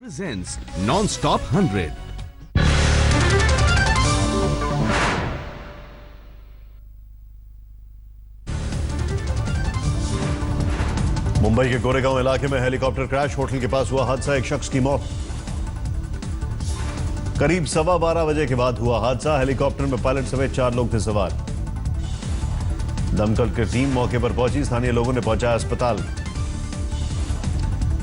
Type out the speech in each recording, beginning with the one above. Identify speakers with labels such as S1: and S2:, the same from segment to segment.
S1: presents Non-Stop 100.
S2: Mumbai के गोरेगांव इलाके में हेलीकॉप्टर क्रैश, होटल के पास हुआ हादसा, एक शख्स की मौत। करीब 12:15 बजे के बाद हुआ हादसा। हेलीकॉप्टर में पायलट समेत 4 लोग थे सवार। दमकल की टीम मौके पर पहुंची, स्थानीय लोगों ने पहुंचाया अस्पताल।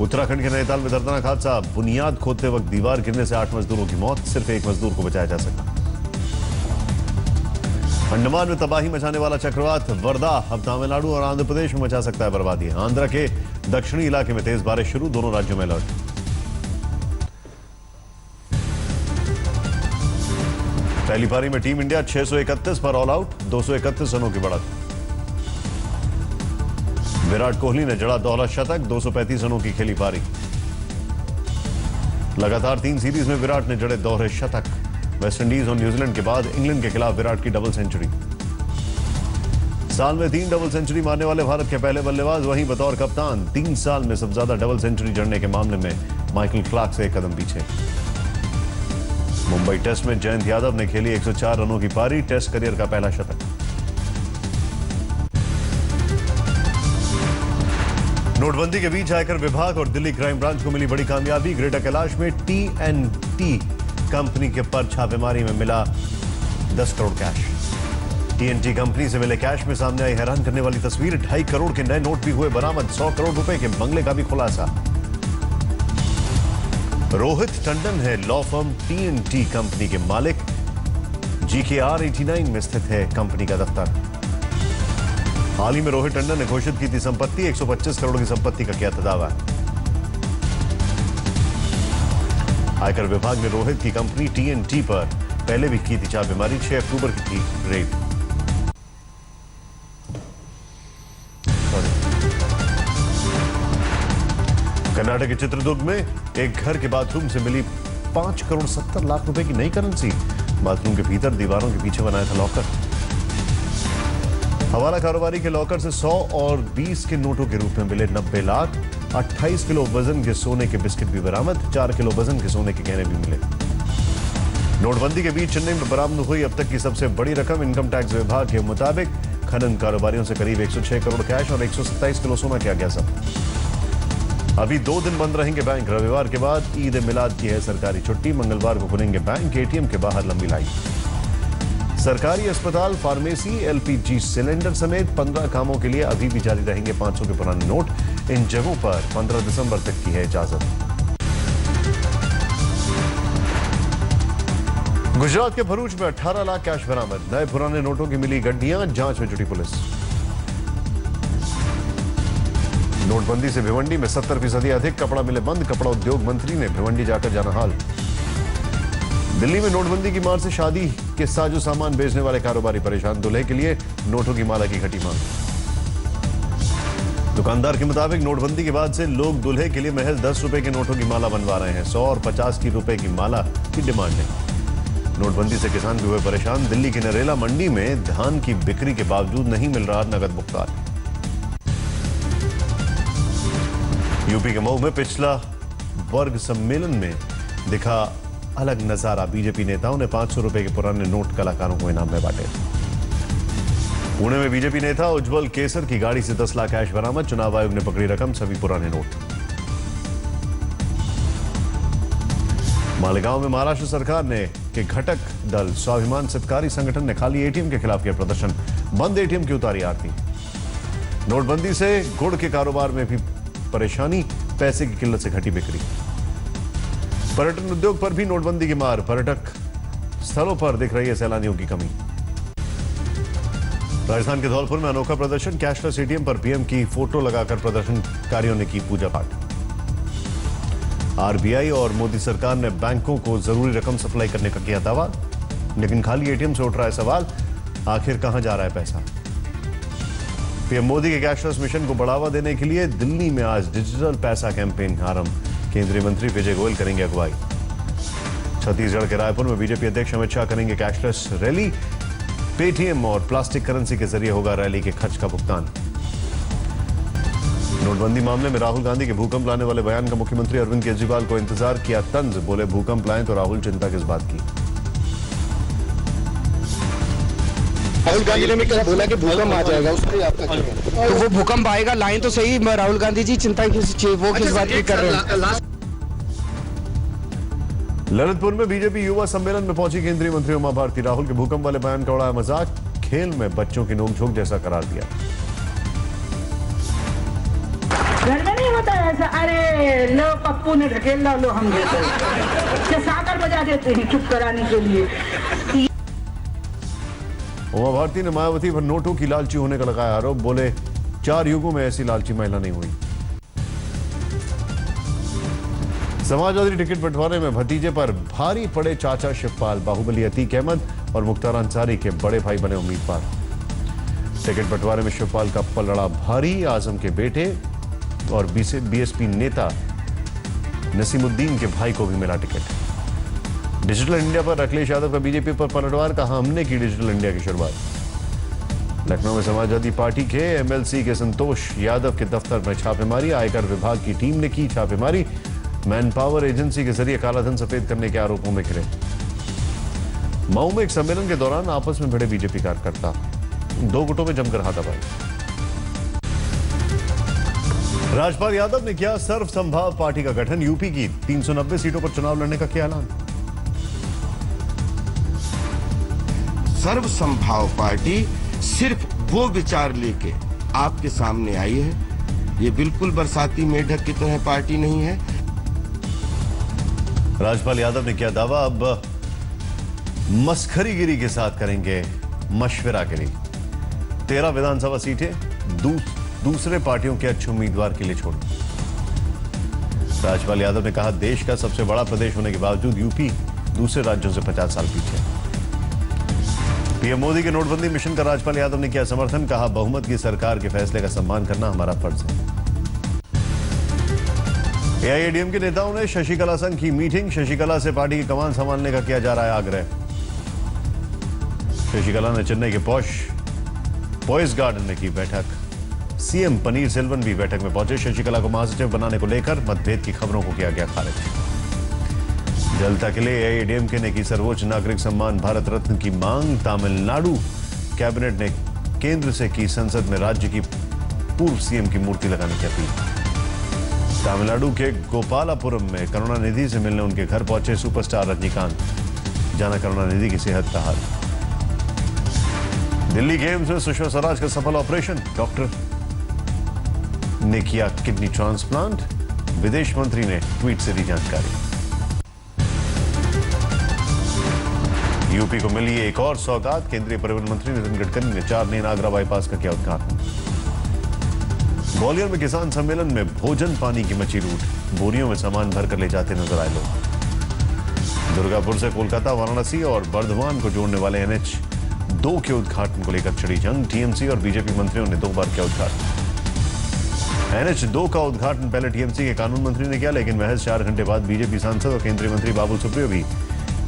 S2: उत्तराखंड के नैनीताल में दर्दनाक हादसा, बुनियाद खोदते वक्त दीवार गिरने से 8 मजदूरों की मौत, सिर्फ एक मजदूर को बचाया जा सका। अंडमान में तबाही मचाने वाला चक्रवात वर्दा अब तमिलनाडु और आंध्र प्रदेश में मचा सकता है बर्बादी। आंध्र के दक्षिणी इलाके में तेज बारिश शुरू, दोनों राज्यों में अलर्ट। पहली पारी में टीम इंडिया 631 पर ऑल आउट, 231 रनों की बढ़त। विराट कोहली ने जड़ा दोहरा शतक, 235 रनों की खेली पारी। लगातार 3 सीरीज में विराट ने जड़े दोहरे शतक। वेस्टइंडीज और न्यूजीलैंड के बाद इंग्लैंड के खिलाफ विराट की डबल सेंचुरी। साल में 3 डबल सेंचुरी मारने वाले भारत के पहले बल्लेबाज, वहीं बतौर कप्तान 3 साल में सबसे ज्यादा डबल सेंचुरी जड़ने के मामले में माइकल क्लार्क से एक कदम पीछे। मुंबई टेस्ट में जयंत यादव ने खेली 104 रनों की पारी, टेस्ट करियर का पहला शतक। नोटबंदी के बीच आयकर विभाग और दिल्ली क्राइम ब्रांच को मिली बड़ी कामयाबी। ग्रेटर कैलाश में TNT कंपनी के पर छापेमारी में मिला 10 करोड़ कैश। TNT कंपनी से मिले कैश में सामने आई हैरान करने वाली तस्वीर, 2.5 करोड़ के नए नोट भी हुए बरामद, 100 करोड़ रुपए के बंगले का भी खुलासा। रोहित टंडन है लॉ फर्म TNT कंपनी के मालिक। GKR 89 में स्थित है कंपनी का दफ्तर। हाल ही में रोहित टंडन ने घोषित की थी संपत्ति, 125 करोड़ की संपत्ति का किया था दावा। आयकर विभाग ने रोहित की कंपनी TNT पर पहले भी की थी छापेमारी, 6 अक्टूबर की थी रेड। कर्नाटक के चित्रदुर्ग में एक घर के बाथरूम से मिली 5 करोड़ 70 लाख रुपए की नई करेंसी। बाथरूम के भीतर दीवारों के पीछे बनाया था लॉकर। हवाला कारोबारी के लॉकर से 100 और 20 के नोटों के रूप में मिले 90 लाख। 28 किलो वजन के सोने के बिस्किट भी बरामद, 4 किलो वजन के सोने के गहने भी मिले। नोटबंदी के बीच चेन्नई में बरामद हुई अब तक की सबसे बड़ी रकम। इनकम टैक्स विभाग के मुताबिक खनन कारोबारियों से करीब 106 करोड़ कैश और 127 किलो सोना किया गया सब। अभी 2 दिन बंद रहेंगे बैंक। रविवार के बाद ईद ए मिलाद की है सरकारी छुट्टी। मंगलवार को खुलेंगे बैंक। ATM के बाहर लंबी लाइन। सरकारी अस्पताल, फार्मेसी, LPG सिलेंडर समेत 15 कामों के लिए अभी भी जारी रहेंगे 500 के पुराने नोट। इन जगहों पर 15 दिसंबर तक की है इजाजत। गुजरात के भरूच में 18 लाख कैश बरामद। नए पुराने नोटों की मिली गड्डियां, जांच में जुटी पुलिस। नोटबंदी से भिवंडी में 70% अधिक कपड़ा मिले बंद। कपड़ा उद्योग मंत्री ने भिवंडी जाकर जाना हाल। दिल्ली में नोटबंदी की मार से शादी के साजो सामान बेचने वाले कारोबारी परेशान। दूल्हे के लिए नोटों की माला की घटी मांग। दुकानदार के मुताबिक नोटबंदी के बाद से लोग दूल्हे के लिए महज 10 रुपए के नोटों की माला बनवा रहे हैं। 100 और 50 की रुपए की माला की डिमांड है। नोटबंदी से किसान भी हुए परेशान। दिल्ली की नरेला मंडी में धान की बिक्री के बावजूद नहीं मिल रहा नगद भुगतान। यूपी के मऊ में पिछला वर्ग सम्मेलन में दिखा अलग नजारा। बीजेपी नेताओं ने 500 रुपए के पुराने नोट कलाकारों को इनाम में बांटे। पुणे में बीजेपी नेता उज्जवल केसर की गाड़ी से 10 लाख कैश बरामद। चुनाव आयोग ने पकड़ी रकम, सभी पुराने नोट। मालेगांव में महाराष्ट्र सरकार ने के घटक दल स्वाभिमान सत्कारी संगठन ने खाली ATM के खिलाफ किया प्रदर्शन। बंद ATM की उतारी आरती। नोटबंदी से गुड़ के कारोबार में भी परेशानी, पैसे की किल्लत से घटी बिक्री। पर्यटन उद्योग पर भी नोटबंदी की मार। पर्यटक स्थलों पर दिख रही है सैलानियों की कमी। राजस्थान के धौलपुर में अनोखा प्रदर्शन। कैशलेस ATM पर PM की फोटो लगाकर प्रदर्शनकारियों ने की पूजा पाठ। RBI और मोदी सरकार ने बैंकों को जरूरी रकम सप्लाई करने का किया दावा, लेकिन खाली ATM से उठ रहा है सवाल, आखिर कहां जा रहा है पैसा। PM मोदी के कैशलेस मिशन को बढ़ावा देने के लिए दिल्ली में आज डिजिटल पैसा कैंपेन आरंभ। केंद्रीय मंत्री विजय गोयल करेंगे अगुवाई। छत्तीसगढ़ के रायपुर में बीजेपी अध्यक्ष अमित शाह करेंगे कैशलेस रैली। पेटीएम और प्लास्टिक करेंसी के जरिए होगा रैली के खर्च का भुगतान। नोटबंदी मामले में राहुल गांधी के भूकंप लाने वाले बयान का मुख्यमंत्री अरविंद केजरीवाल को इंतजार किया तंज। बोले भूकंप लाएं तो राहुल चिंता किस बात की।
S3: राहुल गांधी ने भी कल बोला कि भूकंप आ जाएगा, उसको आपका क्या कहना है? तो वो भूकंप आएगा, लाइन तो सही, राहुल गांधी जी चिंता किस बात की कर रहे हैं?
S2: ललितपुर में बीजेपी युवा सम्मेलन में पहुंची केंद्रीय मंत्री उमा भारती। राहुल के भूकंप वाले बयान का उड़ाया मजाक, खेल में बच्चों की नोकझोंक जैसा करार दिया।
S4: घर में नहीं होता ऐसा, अरे लो पप्पू ने ढकेल लो हम देते साकर बजा देते हैं चुप कराने के लिए।
S2: उमा भारती ने मायावती पर नोटों की लालची होने का लगाया आरोप। बोले 4 युगों में ऐसी लालची महिला नहीं हुई। समाजवादी टिकट बंटवारे में भतीजे पर भारी पड़े चाचा शिवपाल। बाहुबली अतीक अहमद और मुख्तार अंसारी के बड़े भाई बने उम्मीदवार। टिकट बंटवारे में शिवपाल का पलड़ा भारी। आजम के बेटे और बीएसपी नेता नसीमुद्दीन के भाई को भी मिला टिकट। डिजिटल इंडिया पर अखिलेश यादव का बीजेपी पर पलटवार। कहा हमने की डिजिटल इंडिया की शुरुआत। लखनऊ में समाजवादी पार्टी के एमएलसी के संतोष यादव के दफ्तर में छापेमारी। आयकर विभाग की टीम ने की छापेमारी। मैन पावर एजेंसी के जरिए कालाधन सफेद करने के आरोपों में घिरे। मऊ में एक सम्मेलन के दौरान आपस में भिड़े बीजेपी कार्यकर्ता, 2 गुटों में जमकर हाथापाई। राजपाल यादव ने किया सर्व संभाव पार्टी का गठन। यूपी की 390 सीटों पर चुनाव लड़ने का किया ऐलान।
S5: सर्व संभाव पार्टी सिर्फ वो विचार लेके आपके सामने आई है। ये बिल्कुल बरसाती मेढक की तरह पार्टी नहीं है।
S2: राजपाल यादव ने किया दावा, अब मस्खरीगिरी के साथ करेंगे मशवरा के लिए। 13 विधानसभा सीटें दूसरे पार्टियों के अच्छे उम्मीदवार के लिए छोड़ी। राजपाल यादव ने कहा देश का सबसे बड़ा प्रदेश होने के बावजूद यूपी दूसरे राज्यों से 50 साल पीछे। पीएम मोदी के नोटबंदी मिशन का राजपाल यादव ने किया समर्थन। कहा बहुमत की सरकार के फैसले का सम्मान करना हमारा फर्ज है। एआईएडीएम के नेताओं ने शशिकला संघ की मीटिंग। शशिकला से पार्टी की कमान संभालने का किया जा रहा है आग्रह। शशिकला ने चेन्नई के पॉइस गार्डन में की बैठक। सीएम पनीर सेल्वन भी बैठक में पहुंचे। शशिकला को महासचिव बनाने को लेकर मतभेद की खबरों को किया गया खारिज। जनता के लिए एआईएडीएमके ने की सर्वोच्च नागरिक सम्मान भारत रत्न की मांग। तमिलनाडु कैबिनेट ने केंद्र से की संसद में राज्य की पूर्व सीएम की मूर्ति लगाने की अपील। तमिलनाडु के गोपालापुरम में करुणानिधि से मिलने उनके घर पहुंचे सुपरस्टार रजनीकांत। जाना करुणानिधि की सेहत का हाल। दिल्ली के एम्स में सुषमा स्वराज का सफल ऑपरेशन। डॉक्टर ने किया किडनी ट्रांसप्लांट। विदेश मंत्री ने ट्वीट से दी जानकारी। यूपी को मिली एक और सौगात। केंद्रीय परिवहन मंत्री नितिन गडकरी ने 4 लेन आगरा बाईपास का किया उद्घाटन। ग्वालियर में किसान सम्मेलन में भोजन पानी की मची रूट। बोरियों में सामान भरकर ले जाते नजर आए लोग। दुर्गापुर से कोलकाता, वाराणसी और बर्धमान को जोड़ने वाले NH-2 के उद्घाटन को लेकर छिड़ी जंग। टीएमसी और बीजेपी मंत्रियों ने 2 बार किया उद्घाटन। NH-2 का उद्घाटन पहले टीएमसी के कानून मंत्री ने किया, लेकिन महज 4 घंटे बाद बीजेपी सांसद और केंद्रीय मंत्री बाबुल सुप्रियो भी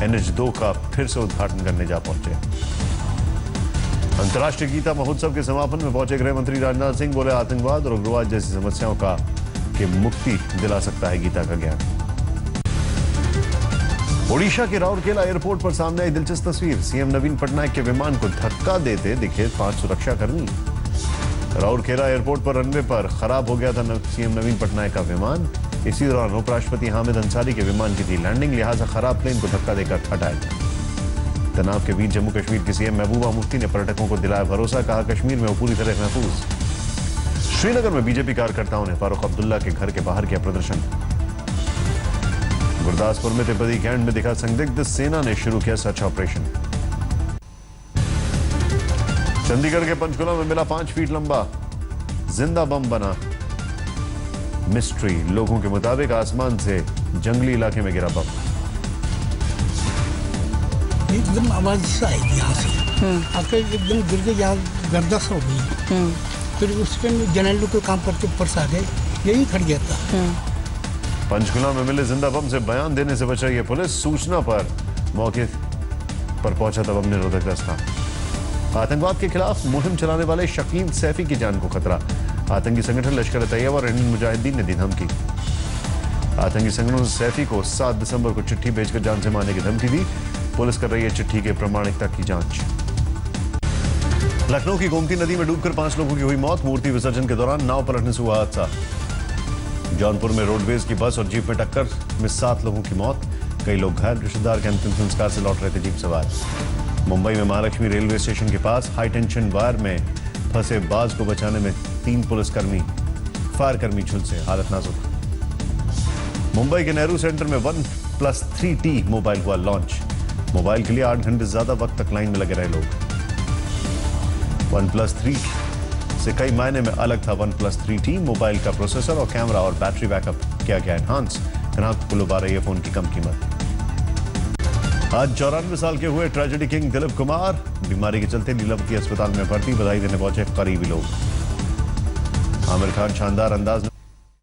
S2: NH-2 का फिर से उद्घाटन करने जा पहुंचे। अंतर्राष्ट्रीय गीता महोत्सव के समापन में पहुंचे गृह मंत्री राजनाथ सिंह। बोले आतंकवाद और उग्रवाद जैसी समस्याओं का कि मुक्ति दिला सकता है गीता का ज्ञान। ओडिशा के राउरकेला एयरपोर्ट पर सामने आई दिलचस्प तस्वीर। सीएम नवीन पटनायक के विमान को धक्का देते दिखे 5 सुरक्षाकर्मी। राउरकेला एयरपोर्ट पर रनवे पर खराब हो गया था सीएम नवीन पटनायक का विमान। इसी दौरान उपराष्ट्रपति हामिद अंसारी के विमान की थी लैंडिंग, लिहाजा खराब प्लेन को धक्का देकर हटाया गया। तनाव के बीच जम्मू कश्मीर की सीएम महबूबा मुफ्ती ने पर्यटकों को दिलाया भरोसा। कहा कश्मीर में वो पूरी तरह महफूज। श्रीनगर में बीजेपी कार्यकर्ताओं ने फारूक अब्दुल्ला के घर के बाहर किया प्रदर्शन। गुरदासपुर में तिब्बती कैंट में दिखा संदिग्ध। सेना ने शुरू किया सर्च ऑपरेशन। चंडीगढ़ के पंचकुला में मिला 5 फीट लंबा जिंदा बम बना मिस्ट्री। लोगों के मुताबिक आसमान से जंगली इलाके में गिरा बम।
S6: एकदम आवाज से आई यहाँ से आकर एकदम गिर के यहाँ गर्दश हो गई। फिर उस टाइम जनरल को काम करते ऊपर से आ गए, यही खड़ गया था।
S2: पंचकुला में मिले जिंदा बम से बयान देने से बच रही है पुलिस। सूचना पर मौके पर पहुंचा था बम निरोधक दस्ता। आतंकवाद के खिलाफ मुहिम चलाने वाले शकील सैफी की जान को खतरा। आतंकी संगठन लश्कर तैयबा और इंडियन मुजाहिदीन ने दी धमकी। आतंकी संगठनों ने सैफी को 7 दिसंबर को चिट्ठी भेजकर जान से मारने की धमकी दी। पुलिस कर रही है चिट्ठी के प्रामाणिकता की जांच। लखनऊ की गोमती नदी में डूबकर 5 लोगों की हुई मौत। मूर्ति विसर्जन के दौरान नाव पलटने से हुआ हादसा। जौनपुर में रोडवेज की बस और जीप में टक्कर में 7 लोगों की मौत, कई लोग घायल। रिश्तेदार के अंतिम संस्कार से लौट रहे थे जीप सवार। मुंबई में महालक्ष्मी रेलवे स्टेशन के पास हाई टेंशन वायर में फंसे बाज को बचाने में 3 पुलिसकर्मी फायरकर्मी झुलसे, हालत नाजुक। मुंबई के नेहरू सेंटर में OnePlus 3T मोबाइल हुआ लॉन्च। मोबाइल के लिए 8 घंटे ज्यादा वक्त तक लाइन में लगे रहे लोग। OnePlus 3 से कई मायने में अलग था OnePlus 3T। मोबाइल का प्रोसेसर और कैमरा और बैटरी बैकअप किया गया एनहांस। ग्राहक को लुभा रही है फोन की कम कीमत। आज 94 साल के हुए ट्रेजेडी किंग दिलीप कुमार। बीमारी के चलते लीलावती अस्पताल में भर्ती। बधाई देने पहुंचे करीबी लोग। आमिर खान शानदार अंदाज में